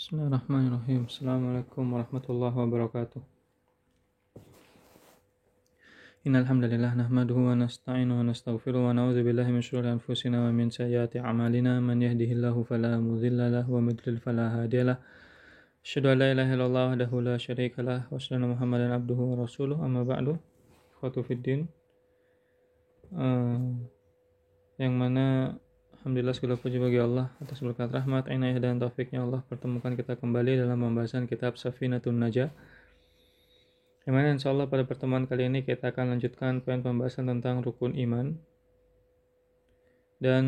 Bismillahirrahmanirrahim. Assalamualaikum warahmatullahi wabarakatuh. Innal hamdalillah nahmaduhu wa nasta'inuhu wa nastaghfiruhu wa na'udzu billahi min shururi anfusina wa min sayyiati a'malina. Man yahdihillahu fala mudilla lahu wa man yudlil fala hadiya lahu. Asyhadu an la ilaha illallah wahdahu la syarika lahu wa asyhadu anna Muhammadan abduhu wa rasuluhu. Amma ba'du. Ikhwatu fiddin. Yang mana alhamdulillah segala puji bagi Allah atas berkat rahmat, inayah dan taufiknya Allah pertemukan kita kembali dalam pembahasan kitab Safinatun Najah. Yang mana insyaallah pada pertemuan kali ini kita akan lanjutkan poin pembahasan tentang rukun iman. Dan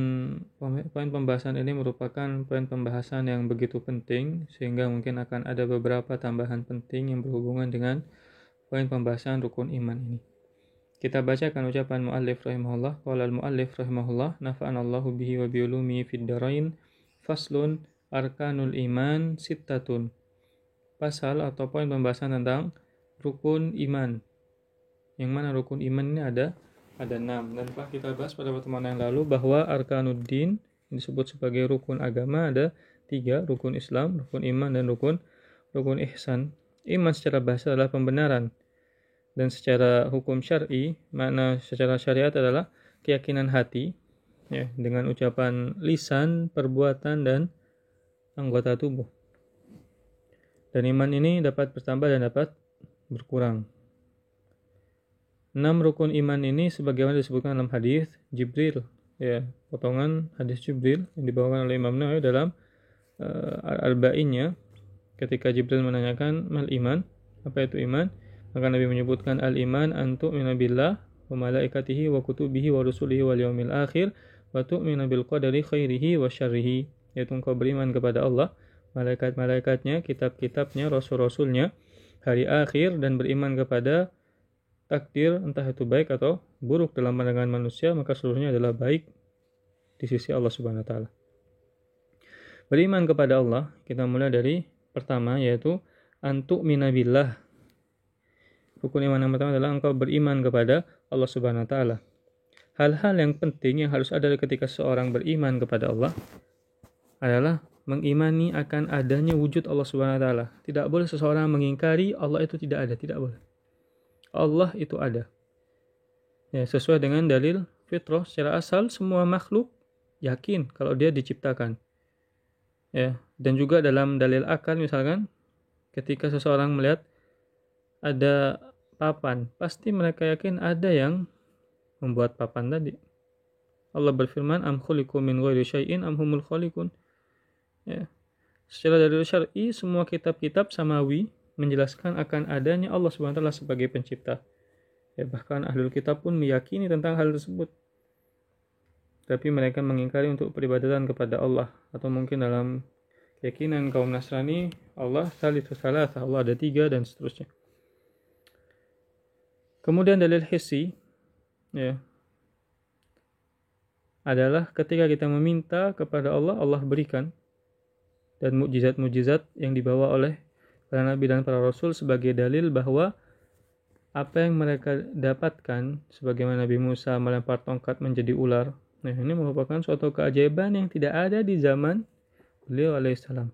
poin pembahasan ini merupakan poin pembahasan yang begitu penting sehingga mungkin akan ada beberapa tambahan penting yang berhubungan dengan poin pembahasan rukun iman ini. Kita bacakan ucapan muallif rahimahullah. Qala al-muallif rahimahullah, nafa'anallahu bihi wa bi ulumi fid darain. Faslun arkanul iman sittatun. Pasal atau poin pembahasan tentang rukun iman. Yang mana rukun iman ini ada 6. Dan telah kita bahas pada pertemuan yang lalu bahwa arkanuddin yang disebut sebagai rukun agama ada 3, rukun Islam, rukun iman dan rukun ihsan. Iman secara bahasa adalah pembenaran. Dan secara hukum syar'i, makna secara syariat adalah keyakinan hati ya, dengan ucapan lisan, perbuatan dan anggota tubuh. Dan iman ini dapat bertambah dan dapat berkurang. 6 rukun iman ini sebagaimana disebutkan dalam hadis Jibril ya, potongan hadis Jibril yang dibawakan oleh Imam Nawawi dalam Al-Arba'innya ketika Jibril menanyakan mal iman, apa itu iman? Maka Nabi menyebutkan al-iman an tu'mina billah wa malaikatihi wa kutubihi wa rusulihi wal yaumil akhir wa tu'mina bil qadari khairihi wa syarrihi, yaitu engkau beriman kepada Allah, malaikat-malaikatnya, kitab-kitabnya, rasul-rasulnya, hari akhir, dan beriman kepada takdir entah itu baik atau buruk dalam pandangan manusia, maka seluruhnya adalah baik di sisi Allah Subhanahu wa taala. Beriman kepada Allah, kita mulai dari pertama yaitu an tu'mina billah. Rukun iman yang pertama adalah engkau beriman kepada Allah Subhanahu wa taala. Hal-hal yang penting yang harus ada ketika seorang beriman kepada Allah adalah mengimani akan adanya wujud Allah Subhanahu wa taala. Tidak boleh seseorang mengingkari Allah itu tidak ada, tidak boleh. Allah itu ada. Ya, sesuai dengan dalil fitrah secara asal semua makhluk yakin kalau dia diciptakan. Ya, dan juga dalam dalil akal misalkan ketika seseorang melihat ada papan, pasti mereka yakin ada yang membuat papan tadi. Allah berfirman, am khuliqu min ghairi syai'in am humul khaliqun. Ya. Secara dalil syar'i, semua kitab-kitab samawi menjelaskan akan adanya Allah Subhanahu wa taala sebagai pencipta. Ya, bahkan ahlul kitab pun meyakini tentang hal tersebut. Tapi mereka mengingkari untuk peribadatan kepada Allah, atau mungkin dalam keyakinan kaum Nasrani, Allah tsalitsu tsalatsa, Allah ada 3 dan seterusnya. Kemudian dalil hissi ya, adalah ketika kita meminta kepada Allah, Allah berikan. Dan mukjizat-mukjizat yang dibawa oleh para nabi dan para rasul sebagai dalil bahwa apa yang mereka dapatkan, sebagaimana Nabi Musa melempar tongkat menjadi ular, nah ini merupakan suatu keajaiban yang tidak ada di zaman beliau alaihissalam.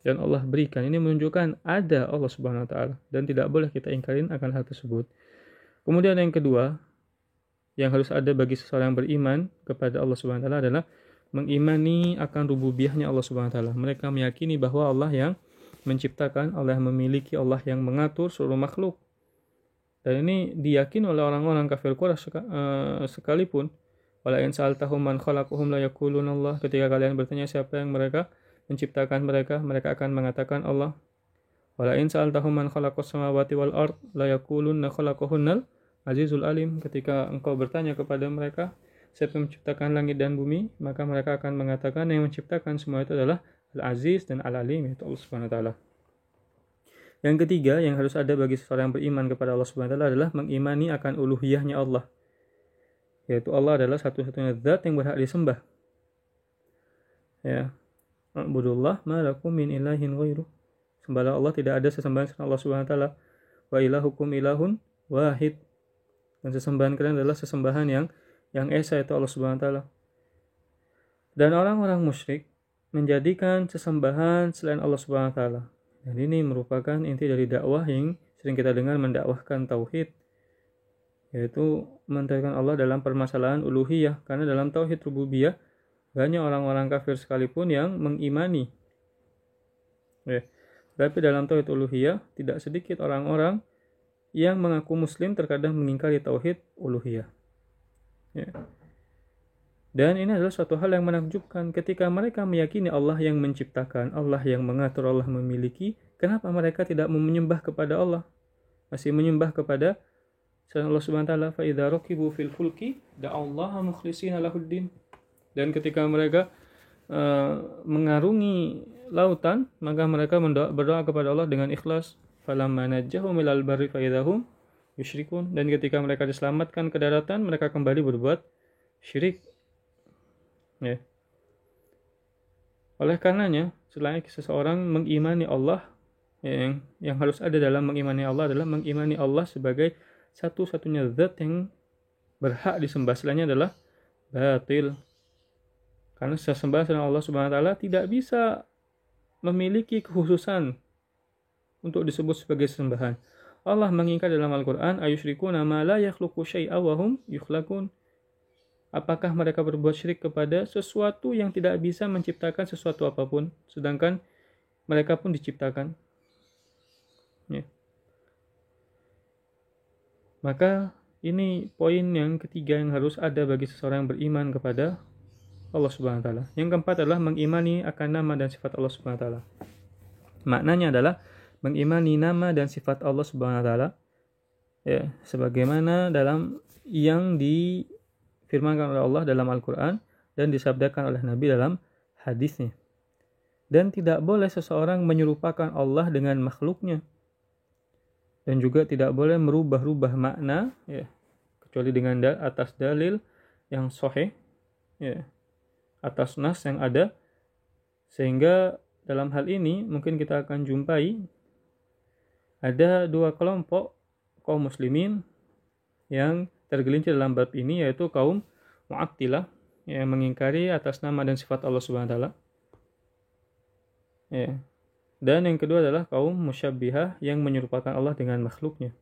Dan Allah berikan, ini menunjukkan ada Allah Subhanahu wa taala dan tidak boleh kita ingkarin akan hal tersebut. Kemudian yang kedua yang harus ada bagi seseorang yang beriman kepada Allah Subhanahu wa taala adalah mengimani akan rububiyahnya Allah Subhanahu wa taala. Mereka meyakini bahwa Allah yang menciptakan, Allah yang memiliki, Allah yang mengatur seluruh makhluk. Dan ini diyakini oleh orang-orang kafir Quraisy sekalipun. Wala in sa'altahum man khalaqahum la yaquluna Allah. Ketika kalian bertanya siapa yang mereka menciptakan mereka, mereka akan mengatakan Allah. Wala in sa'altahum man khalaqas samawati wal ard la yaquluna khalaqahunnal azizul alim. Ketika engkau bertanya kepada mereka siapa yang menciptakan langit dan bumi, maka mereka akan mengatakan yang menciptakan semua itu adalah Al-Aziz dan Al-Alim, yaitu Allah Subhanahu wa taala. Yang ketiga yang harus ada bagi seseorang yang beriman kepada Allah Subhanahu wa taala adalah mengimani akan uluhiyahnya Allah, yaitu Allah adalah satu-satunya zat yang berhak disembah. Ya. Ubudullah ma lakum min ilahin ghairuh. Sembahlah Allah, tidak ada sesembahan selain Allah Subhanahu wa taala. Wa ilahukum ilahun wahid. Dan sesembahan kalian adalah sesembahan yang esa, itu Allah Subhanahu wa taala. Dan orang-orang musyrik menjadikan sesembahan selain Allah Subhanahu wa taala. Dan ini merupakan inti dari dakwah yang sering kita dengar, mendakwahkan tauhid, yaitu mentauhidkan Allah dalam permasalahan uluhiyah. Karena dalam tauhid rububiyah banyak orang-orang kafir sekalipun yang mengimani. Tapi dalam tauhid uluhiyah tidak sedikit orang-orang yang mengaku muslim terkadang mengingkari tauhid uluhiyah. Dan ini adalah suatu hal yang menakjubkan ketika mereka meyakini Allah yang menciptakan, Allah yang mengatur, Allah memiliki, kenapa mereka tidak menyembah kepada Allah? Masih menyembah kepada selain Allah Subhanahu wa taala. Fa idza raqibu fil fulki da'allaha mukhlishina lahuddin. Dan ketika mereka mengarungi lautan, maka mereka berdoa kepada Allah dengan ikhlas. Falamma najjahum ilal barri fa idzahum yusyrikun. Dan ketika mereka diselamatkan ke daratan, mereka kembali berbuat syirik. Oleh karenanya, selain seseorang mengimani Allah, yang harus ada dalam mengimani Allah adalah mengimani Allah sebagai satu-satunya zat yang berhak disembah, selainnya adalah batil. Karena sesembahan selain Allah Subhanahu wa taala tidak bisa memiliki kekhususan untuk disebut sebagai sesembahan. Allah mengingkar dalam Al-Qur'an, ayusyrikuna ma la yakhluqu syai'a wa hum yukhlaqun. Apakah mereka berbuat syirik kepada sesuatu yang tidak bisa menciptakan sesuatu apapun, sedangkan mereka pun diciptakan? Maka ini poin yang ketiga yang harus ada bagi seseorang yang beriman kepada Allah Subhanahu wa taala. Yang keempat adalah mengimani akan nama dan sifat Allah Subhanahu wa taala. Maknanya adalah mengimani nama dan sifat Allah Subhanahu wa taala sebagaimana dalam yang difirmankan oleh Allah dalam Al-Qur'an dan disabdakan oleh Nabi dalam hadisnya. Dan tidak boleh seseorang menyerupakan Allah dengan makhluknya. Dan juga tidak boleh merubah-rubah makna kecuali dengan atas dalil yang sahih, atas nas yang ada. Sehingga dalam hal ini mungkin kita akan jumpai ada dua kelompok kaum muslimin yang tergelincir dalam bab ini, yaitu kaum Mu'attilah yang mengingkari atas nama dan sifat Allah Subhanahu wa taala. Dan yang kedua adalah kaum Musyabbihah yang menyerupakan Allah dengan makhluknya.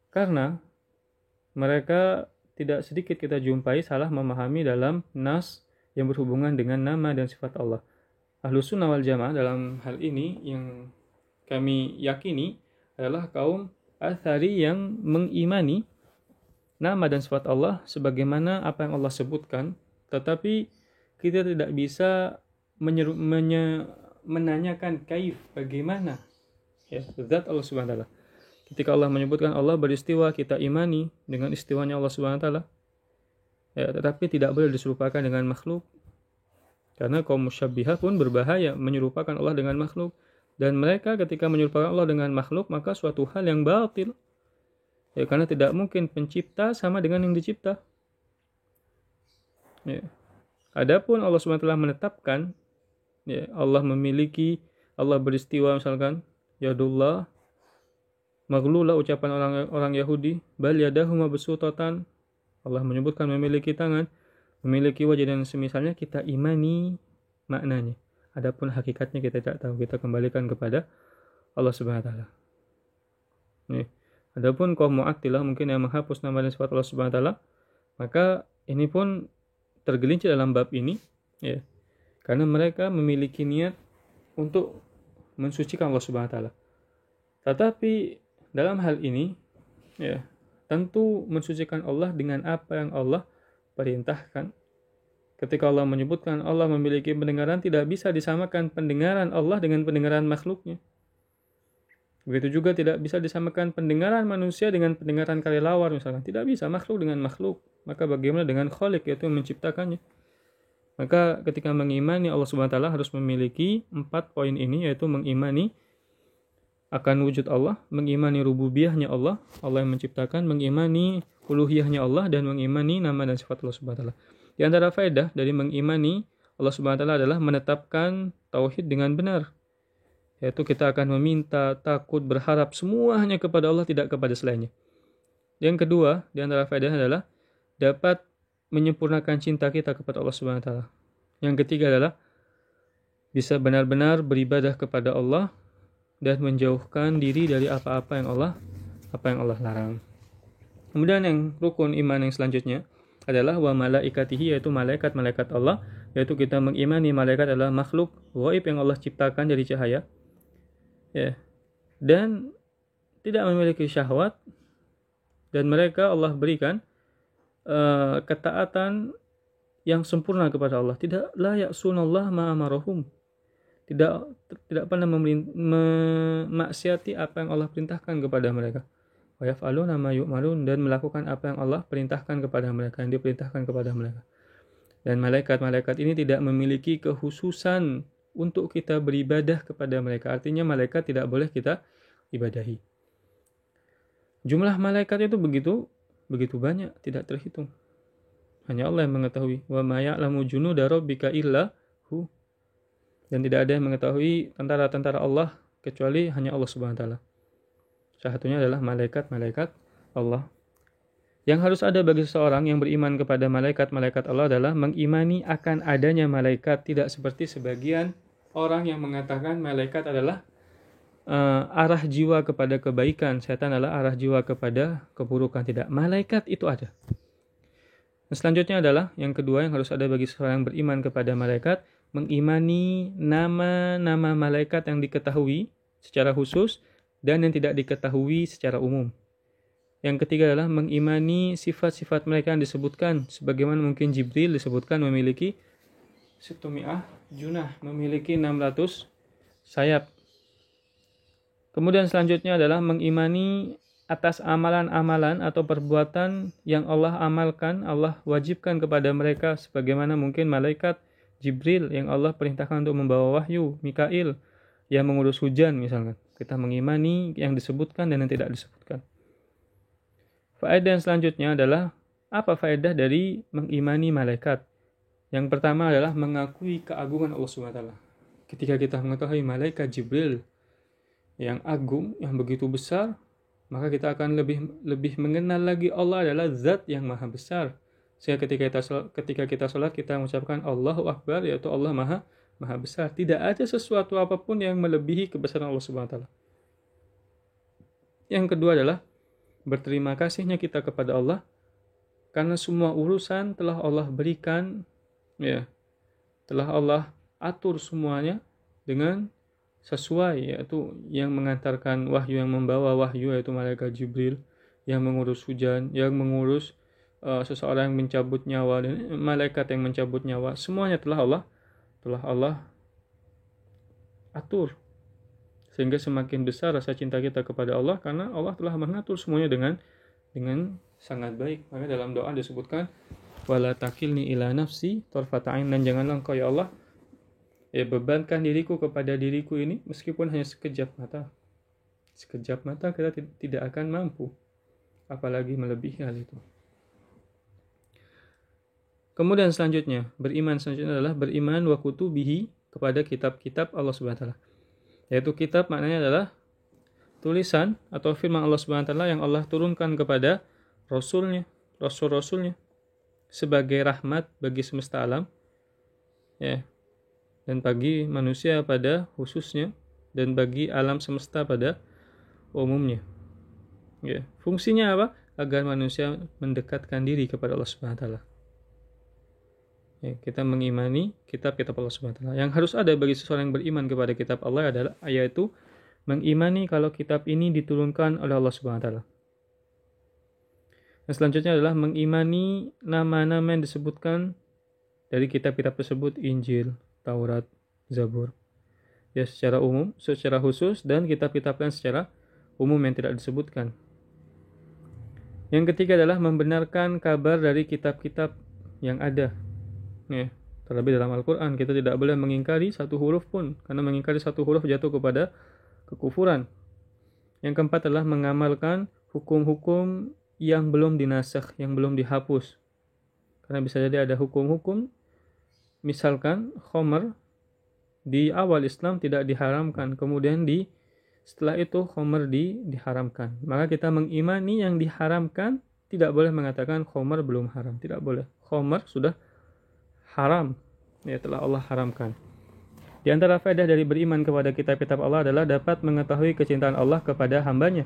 Karena mereka tidak sedikit kita jumpai salah memahami dalam nas yang berhubungan dengan nama dan sifat Allah. Ahlus Sunnah wal Jamaah dalam hal ini yang kami yakini adalah kaum Athari yang mengimani nama dan sifat Allah sebagaimana apa yang Allah sebutkan, tetapi kita tidak bisa menanyakan kaif, bagaimana zat Allah Subhanahu wa taala. Ketika Allah menyebutkan Allah beristiwa, kita imani dengan istiwanya Allah Subhanahu wa taala. Tetapi tidak boleh diserupakan dengan makhluk. Karena kaum musyabbihah pun berbahaya menyerupakan Allah dengan makhluk. Dan mereka ketika menyerupakan Allah dengan makhluk, maka suatu hal yang batil. Karena tidak mungkin pencipta sama dengan yang dicipta. Adapun Allah Subhanahu wa taala menetapkan Allah memiliki, Allah beristiwa, misalkan yadullah maghlula, ucapan orang Yahudi, bal yadahu mabsutatan, Allah menyebutkan memiliki tangan, memiliki wajah dan semisalnya, kita imani maknanya. Adapun hakikatnya kita tidak tahu, kita kembalikan kepada Allah Subhanahu wa taala. Adapun kaum Mu'attilah mungkin yang menghapus nama dan sifat Allah Subhanahu wa taala, maka ini pun tergelincir dalam bab ini, karena mereka memiliki niat untuk mensucikan Allah Subhanahu wa taala. Tetapi dalam hal ini tentu mensucikan Allah dengan apa yang Allah perintahkan. Ketika Allah menyebutkan Allah memiliki pendengaran, tidak bisa disamakan pendengaran Allah dengan pendengaran makhluknya. Begitu juga tidak bisa disamakan pendengaran manusia dengan pendengaran kelelawar misalkan. Tidak bisa makhluk dengan makhluk. Maka bagaimana dengan Khaliq, yaitu yang menciptakannya? Maka ketika mengimani Allah Subhanahu wa taala harus memiliki 4 poin ini, yaitu mengimani akan wujud Allah, mengimani rububiyahnya Allah, Allah yang menciptakan, mengimani uluhiyahnya Allah, dan mengimani nama dan sifat Allah Subhanahu wa taala. Di antara faedah dari mengimani Allah Subhanahu wa taala adalah menetapkan tauhid dengan benar. Yaitu kita akan meminta, takut, berharap semua hanya kepada Allah, tidak kepada selainnya. Yang kedua, di antara faedahnya adalah dapat menyempurnakan cinta kita kepada Allah Subhanahu wa taala. Yang ketiga adalah bisa benar-benar beribadah kepada Allah dan menjauhkan diri dari apa yang Allah larang. Kemudian yang rukun iman yang selanjutnya adalah wa malaikatihi, yaitu malaikat-malaikat Allah, yaitu kita mengimani malaikat adalah makhluk gaib yang Allah ciptakan dari cahaya, ya, dan tidak memiliki syahwat, dan mereka Allah berikan ketaatan yang sempurna kepada Allah. Tidak la ya'sunallah ma amarahum, tidak pernah memaksiati apa yang Allah perintahkan kepada mereka. Wa yaf'aluna ma yu'marun, dan melakukan apa yang Allah perintahkan kepada mereka, yang diperintahkan kepada mereka. Dan malaikat-malaikat ini tidak memiliki kekhususan untuk kita beribadah kepada mereka. Artinya malaikat tidak boleh kita ibadahi. Jumlah malaikat itu begitu banyak, tidak terhitung. Hanya Allah yang mengetahui. Wa ma ya'lamu junuda rabbika illa hu. Dan tidak ada yang mengetahui tentara-tentara Allah kecuali hanya Allah Subhanahu wa taala. Salah satunya adalah malaikat-malaikat Allah. Yang harus ada bagi seseorang yang beriman kepada malaikat-malaikat Allah adalah mengimani akan adanya malaikat, tidak seperti sebagian orang yang mengatakan malaikat adalah arah jiwa kepada kebaikan, setan adalah arah jiwa kepada keburukan. Tidak, malaikat itu ada. Dan selanjutnya adalah yang kedua yang harus ada bagi seseorang yang beriman kepada malaikat, mengimani nama-nama malaikat yang diketahui secara khusus dan yang tidak diketahui secara umum. Yang ketiga adalah mengimani sifat-sifat mereka yang disebutkan, sebagaimana mungkin Jibril disebutkan memiliki 100 junah, memiliki 600 sayap. Kemudian selanjutnya adalah mengimani atas amalan-amalan atau perbuatan yang Allah amalkan, Allah wajibkan kepada mereka, sebagaimana mungkin malaikat Jibril yang Allah perintahkan untuk membawa wahyu, Mikail yang mengurus hujan misalkan. Kita mengimani yang disebutkan dan yang tidak disebutkan. Faedah yang selanjutnya adalah apa faedah dari mengimani malaikat? Yang pertama adalah mengakui keagungan Allah SWT. Ketika kita mengetahui malaikat Jibril yang agung, yang begitu besar, maka kita akan lebih mengenal lagi Allah adalah zat yang maha besar. Sehingga ketika kita sholat, kita mengucapkan Allahu Akbar, yaitu Allah maha besar. Tidak ada sesuatu apapun yang melebihi kebesaran Allah SWT. Yang kedua adalah berterima kasihnya kita kepada Allah karena semua urusan telah Allah berikan, ya, telah Allah atur semuanya dengan sesuai, yaitu yang mengantarkan wahyu, yang membawa wahyu yaitu malaikat Jibril, yang mengurus hujan, yang mengurus seseorang yang mencabut nyawa, dan malaikat yang mencabut nyawa, semuanya telah Allah atur. Sehingga semakin besar rasa cinta kita kepada Allah karena Allah telah mengatur semuanya dengan sangat baik. Maka dalam doa disebutkan wala takilni ila nafsi tarfata ain, dan janganlah engkau ya Allah bebankan diriku kepada diriku ini meskipun hanya sekejap mata. Sekejap mata kita tidak akan mampu, apalagi melebihi hal itu. Kemudian selanjutnya adalah beriman wa kutubihi, kepada kitab-kitab Allah Subhanahu wa taala. Yaitu kitab maknanya adalah tulisan atau firman Allah Subhanahu wa taala yang Allah turunkan kepada rasul-rasulnya sebagai rahmat bagi semesta alam, ya, dan bagi manusia pada khususnya, dan bagi alam semesta pada umumnya. Ya, fungsinya apa? Agar manusia mendekatkan diri kepada Allah Subhanahu wa taala. Ya, kita mengimani kitab-kitab Allah Subhanahu wa taala. Yang harus ada bagi seseorang yang beriman kepada kitab Allah adalah yaitu mengimani kalau kitab ini diturunkan oleh Allah Subhanahu wa taala. Dan selanjutnya adalah mengimani nama-nama yang disebutkan dari kitab-kitab tersebut, Injil, Taurat, Zabur. Ya, secara umum, secara khusus, dan kitab-kitab lain secara umum yang tidak disebutkan. Yang ketiga adalah membenarkan kabar dari kitab-kitab yang ada. Ya, terlebih dalam Al-Quran, kita tidak boleh mengingkari satu huruf pun, karena mengingkari satu huruf jatuh kepada kekufuran. Yang keempat adalah mengamalkan hukum-hukum yang belum dinasakh, yang belum dihapus. Karena bisa jadi ada hukum-hukum, misalkan khamr di awal Islam tidak diharamkan, kemudian setelah itu khamr diharamkan. Maka kita mengimani yang diharamkan, tidak boleh mengatakan khamr belum haram, tidak boleh. Khamr sudah haram, ya telah Allah haramkan. Di antara faedah dari beriman kepada kitab-kitab Allah adalah dapat mengetahui kecintaan Allah kepada hambanya.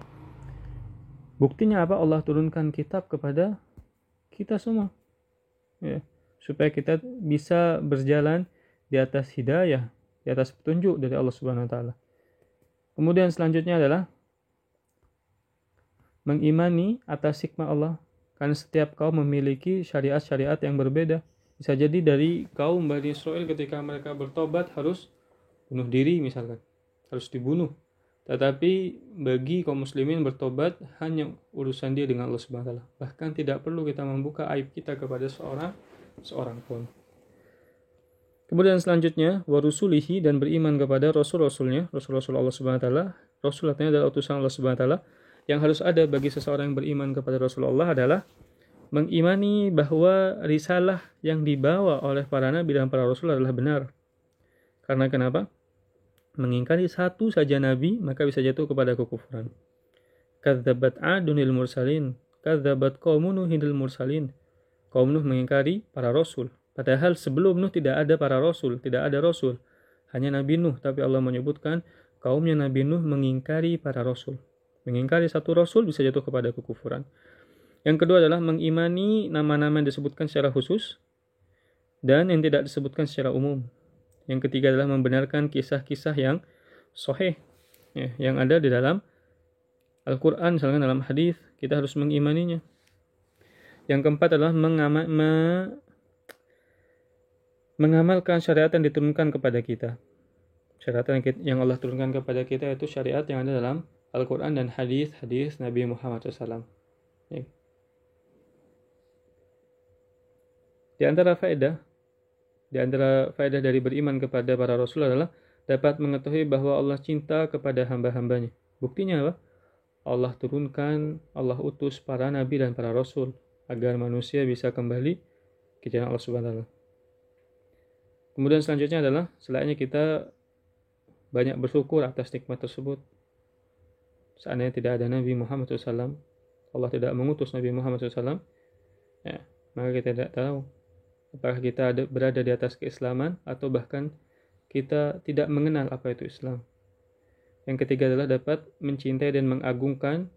Buktinya apa? Allah turunkan kitab kepada kita semua, ya, supaya kita bisa berjalan di atas hidayah, di atas petunjuk dari Allah Subhanahu wa taala. Kemudian selanjutnya adalah mengimani atas hikmah Allah, karena setiap kaum memiliki syariat-syariat yang berbeda. Bisa jadi dari kaum Bani Israel ketika mereka bertobat harus bunuh diri misalkan, harus dibunuh. Tetapi bagi kaum muslimin bertobat hanya urusan dia dengan Allah Subhanahu wa taala. Bahkan tidak perlu kita membuka aib kita kepada seorang pun. Kemudian selanjutnya warusulihi, dan beriman kepada rasul-rasulnya, rasul-rasul Allah Subhanahu wa taala. Rasul artinya adalah utusan Allah Subhanahu wa taala. Yang harus ada bagi seseorang yang beriman kepada Rasulullah adalah mengimani bahwa risalah yang dibawa oleh para nabi dan para rasul adalah benar. Karena kenapa? Mengingkari satu saja nabi maka bisa jatuh kepada kekufuran. Kadzabat adunil mursalin, kadzabat qaumun nuhil mursalin. Kaum Nuh mengingkari para rasul. Padahal sebelum Nuh tidak ada para rasul, tidak ada rasul. Hanya Nabi Nuh, tapi Allah menyebutkan kaumnya Nabi Nuh mengingkari para rasul. Mengingkari satu rasul bisa jatuh kepada kekufuran. Yang kedua adalah mengimani nama-nama yang disebutkan secara khusus dan yang tidak disebutkan secara umum. Yang ketiga adalah membenarkan kisah-kisah yang sahih, ya, yang ada di dalam Al-Quran, misalkan dalam hadis, kita harus mengimaninya. Yang keempat adalah mengamalkan syariat yang diturunkan kepada kita. Syariat yang Allah turunkan kepada kita itu syariat yang ada dalam Al-Quran dan hadis Nabi Muhammad SAW. Ya. Di antara faedah dari beriman kepada para rasul adalah dapat mengetahui bahwa Allah cinta kepada hamba-hambanya. Buktinya apa? Allah turunkan, Allah utus para nabi dan para rasul agar manusia bisa kembali ke jalan Allah Subhanahu wa taala. Kemudian selanjutnya adalah selainnya kita banyak bersyukur atas nikmat tersebut. Seandainya tidak ada Nabi Muhammad SAW, Allah tidak mengutus Nabi Muhammad SAW, ya, maka kita tidak tahu apakah kita berada di atas keislaman atau bahkan kita tidak mengenal apa itu Islam. Yang ketiga adalah dapat mencintai dan mengagungkan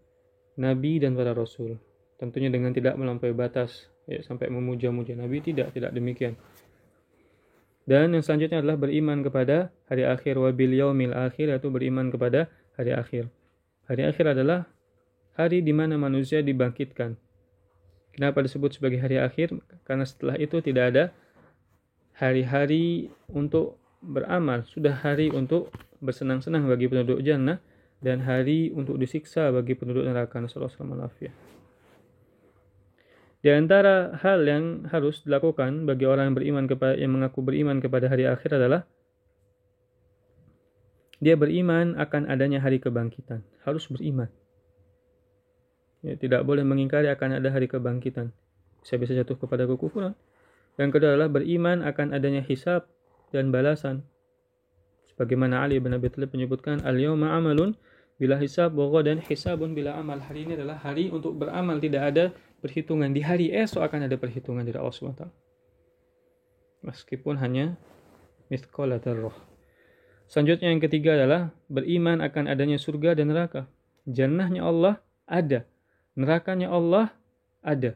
Nabi dan para Rasul. Tentunya dengan tidak melampaui batas, ya, sampai memuja-muja Nabi, tidak demikian. Dan yang selanjutnya adalah beriman kepada hari akhir, wabil yaumil akhir, yaitu beriman kepada hari akhir. Hari akhir adalah hari di mana manusia dibangkitkan. Kenapa disebut sebagai hari akhir? Karena setelah itu tidak ada hari-hari untuk beramal. Sudah hari untuk bersenang-senang bagi penduduk jannah dan hari untuk disiksa bagi penduduk neraka. Nasallallahu alaihi. Di antara hal yang harus dilakukan bagi orang yang mengaku beriman kepada hari akhir adalah dia beriman akan adanya hari kebangkitan. Harus beriman. Ya, tidak boleh mengingkari akan ada hari kebangkitan. Bisa jatuh kepada kekufuran. Yang kedua adalah beriman akan adanya hisab dan balasan. Sebagaimana Ali bin Abi Thalib menyebutkan, al-yawma amalun bila hisab wa ghadan hisabun bila amal. Hari ini adalah hari untuk beramal, tidak ada perhitungan. Di hari esok akan ada perhitungan dari Allah SWT. Meskipun hanya mithqala dzarrah. Selanjutnya yang ketiga adalah beriman akan adanya surga dan neraka. Jannahnya Allah ada. Nerakanya Allah ada.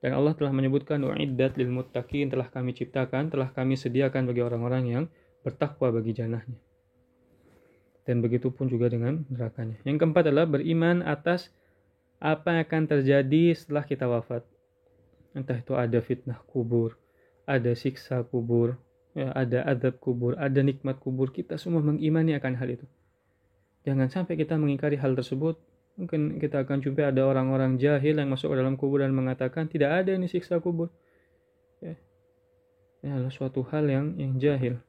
Dan Allah telah menyebutkan uiddat lil muttaqin, telah kami ciptakan, telah kami sediakan bagi orang-orang yang bertakwa bagi jannahnya. Dan begitu pun juga dengan nerakanya. Yang keempat adalah beriman atas apa yang akan terjadi setelah kita wafat. Entah itu ada fitnah kubur, ada siksa kubur, ya, ada azab kubur, ada nikmat kubur. Kita semua mengimani akan hal itu. Jangan sampai kita mengingkari hal tersebut. Mungkin kita akan jumpa ada orang-orang jahil yang masuk ke dalam kubur dan mengatakan tidak ada ini siksa kubur. Ya. Ini adalah suatu hal yang jahil.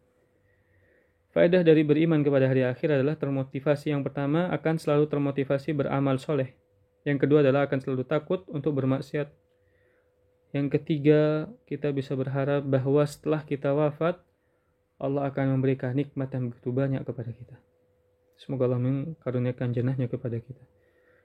Faedah dari beriman kepada hari akhir adalah termotivasi. Yang pertama, akan selalu termotivasi beramal soleh. Yang kedua adalah akan selalu takut untuk bermaksiat. Yang ketiga, kita bisa berharap bahwa setelah kita wafat, Allah akan memberikan nikmat yang begitu banyak kepada kita. Semoga Allah mengkaruniakan jannahnya kepada kita.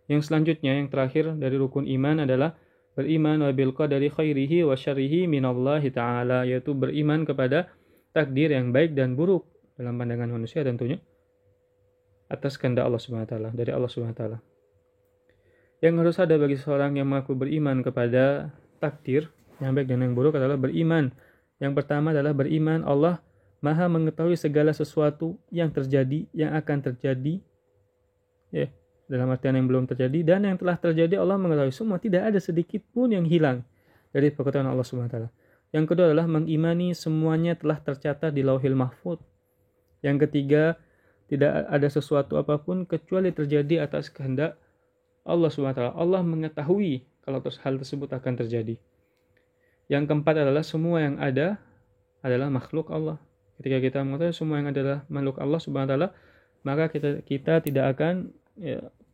Yang selanjutnya, yang terakhir dari rukun iman adalah beriman wa bil qadari khairihi wa syarrihi minallahi ta'ala, yaitu beriman kepada takdir yang baik dan buruk dalam pandangan manusia tentunya atas kehendak Allah Subhanahu wa taala, dari Allah Subhanahu wa taala. Yang harus ada bagi seorang yang mengaku beriman kepada takdir yang baik dan yang buruk adalah beriman. Yang pertama adalah beriman Allah Maha mengetahui segala sesuatu yang terjadi, yang akan terjadi, ya, dalam artian yang belum terjadi, dan yang telah terjadi Allah mengetahui semua, tidak ada sedikit pun yang hilang dari pengetahuan Allah Subhanahu wa taala. Yang kedua adalah mengimani semuanya telah tercatat di Lauhil Mahfuz. Yang ketiga, tidak ada sesuatu apapun kecuali terjadi atas kehendak Allah Subhanahu wa taala. Allah mengetahui kalau hal tersebut akan terjadi. Yang keempat adalah semua yang ada adalah makhluk Allah. Ketika kita mengetahui semua yang adalah makhluk Allah Subhanahu wa taala, maka kita tidak akan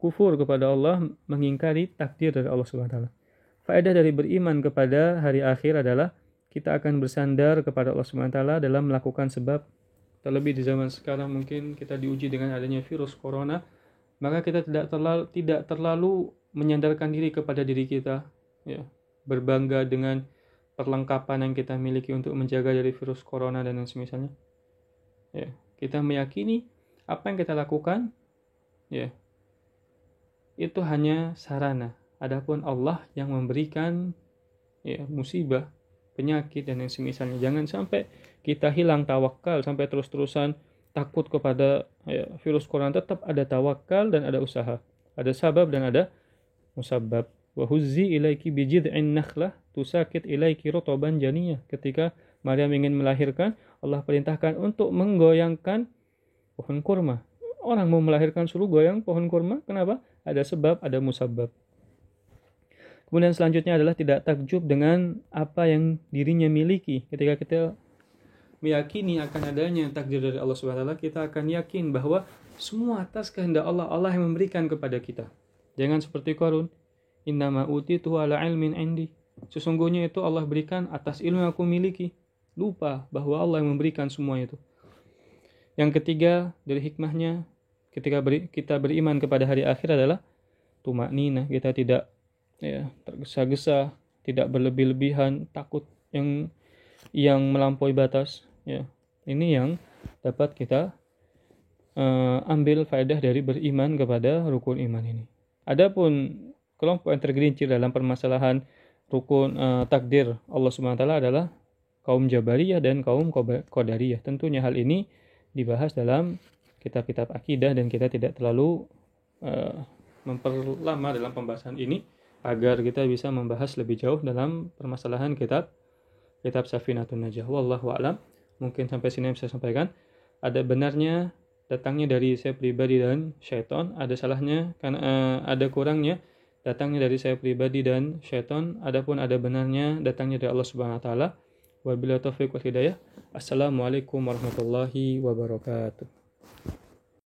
kufur kepada Allah, mengingkari takdir dari Allah Subhanahu wa taala. Faedah dari beriman kepada hari akhir adalah kita akan bersandar kepada Allah Subhanahu wa taala dalam melakukan sebab. Terlebih di zaman sekarang mungkin kita diuji dengan adanya virus corona, maka kita tidak terlalu menyandarkan diri kepada diri kita, ya, berbangga dengan perlengkapan yang kita miliki untuk menjaga dari virus corona dan semisalnya. Ya, kita meyakini apa yang kita lakukan, ya, itu hanya sarana. Adapun Allah yang memberikan, ya, musibah, penyakit dan yang semisalnya. Jangan sampai kita hilang tawakal sampai terus-terusan takut kepada, ya, virus corona. Tetap ada tawakal dan ada usaha, ada sabab dan ada musabab. Wa huzzi ilaiki bijid'in nakhlah tusakit ilaiki rotoban janiyah. Ketika Maryam ingin melahirkan, Allah perintahkan untuk menggoyangkan pohon kurma. Orang mau melahirkan suruh goyang pohon kurma, kenapa? Ada sebab, ada musabab. Kemudian selanjutnya adalah tidak takjub dengan apa yang dirinya miliki. Ketika kita meyakini akan adanya takdir dari Allah Subhanahu wa taala, kita akan yakin bahwa semua atas kehendak Allah, Allah yang memberikan kepada kita. Jangan seperti Qarun, innama utitu ala ilmin indi. Sesungguhnya itu Allah berikan atas ilmu yang aku miliki. Lupa bahwa Allah yang memberikan semua itu. Yang ketiga dari hikmahnya ketika kita beriman kepada hari akhir adalah tumakninah. Kita tidak, ya, tergesa-gesa, tidak berlebih-lebihan, takut yang melampaui batas, ya. Ini yang dapat kita ambil faedah dari beriman kepada rukun iman ini. Adapun kelompok yang tergelincir dalam permasalahan rukun takdir Allah Subhanahu wa taala adalah kaum Jabariyah dan kaum Qadariyah. Tentunya hal ini dibahas dalam kitab-kitab akidah dan kita tidak terlalu memperlama dalam pembahasan ini agar kita bisa membahas lebih jauh dalam permasalahan kitab Safinatun Najah. Wallahu a'lam. Mungkin sampai sini yang bisa sampaikan. Ada benarnya datangnya dari saya pribadi dan syaitan, ada salahnya karena ada kurangnya datangnya dari saya pribadi dan syaitan, adapun ada benarnya datangnya dari Allah Subhanahu wa taala. Wabillahi taufiq wal hidayah. Assalamualaikum warahmatullahi wabarakatuh.